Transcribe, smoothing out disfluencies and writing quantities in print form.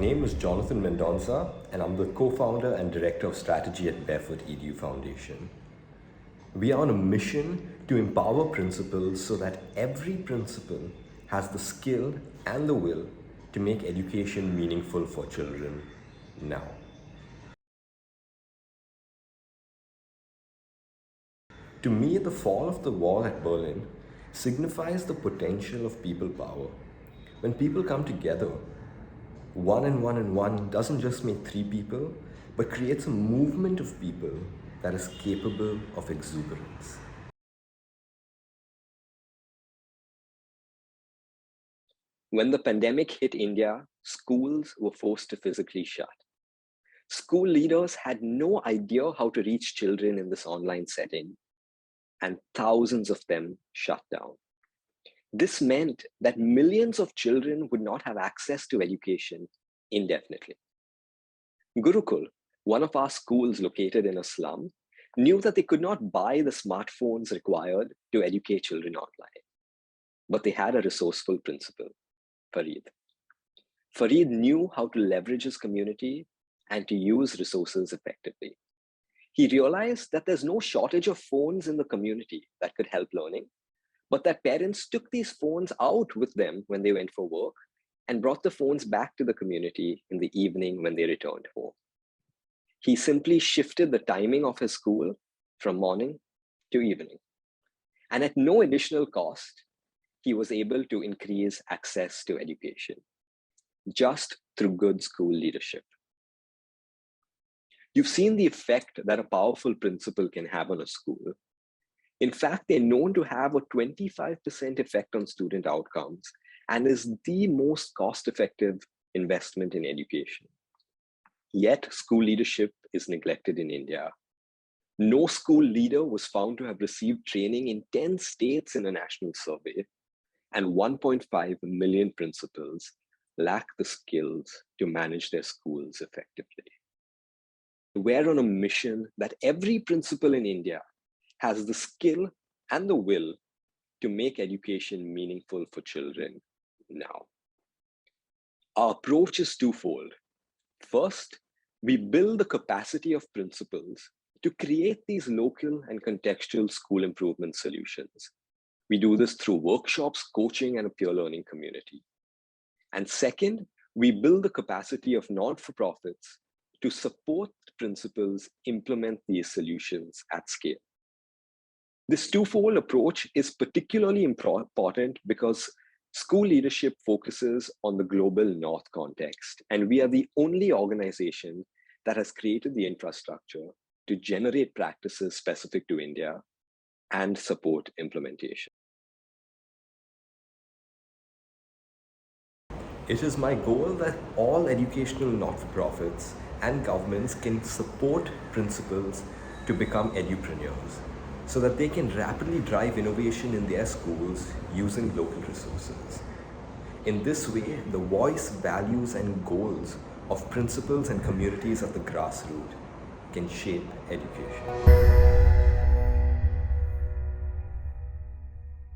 name is Jonathan Mendonca, and I'm the co-founder and director of strategy at Barefoot Edu Foundation. We are on a mission to empower principals so that every principal has the skill and the will to make education meaningful for children now. To me, the fall of the wall at Berlin signifies the potential of people power. When people come together, one and one doesn't just make three people, but creates a movement of people that is capable of exuberance. When the pandemic hit India, schools were forced to physically shut. School leaders had no idea how to reach children in this online setting, and thousands of them shut down. This meant that millions of children would not have access to education indefinitely. Gurukul, one of our schools located in a slum, knew that they could not buy the smartphones required to educate children online. But they had a resourceful principal, Farid. Farid knew how to leverage his community and to use resources effectively. He realized that there's no shortage of phones in the community that could help learning, but that parents took these phones out with them when they went for work and brought the phones back to the community in the evening when they returned home. He simply shifted the timing of his school from morning to evening. And at no additional cost, he was able to increase access to education, just through good school leadership. You've seen the effect that a powerful principal can have on a school. In fact, they're known to have a 25% effect on student outcomes and is the most cost-effective investment in education. Yet, school leadership is neglected in India. No school leader was found to have received training in 10 states in a national survey, and 1.5 million principals lack the skills to manage their schools effectively. We're on a mission that every principal in India has the skill and the will to make education meaningful for children now. Our approach is twofold. First, we build the capacity of principals to create these local and contextual school improvement solutions. We do this through workshops, coaching, and a peer learning community. And second, we build the capacity of not-for-profits to support principals implement these solutions at scale. This twofold approach is particularly important because school leadership focuses on the global North context, and we are the only organization that has created the infrastructure to generate practices specific to India and support implementation. It is my goal that all educational not-for-profits and governments can support principals to become edupreneurs so that they can rapidly drive innovation in their schools using local resources. In this way, the voice, values, and goals of principals and communities at the grassroots can shape education.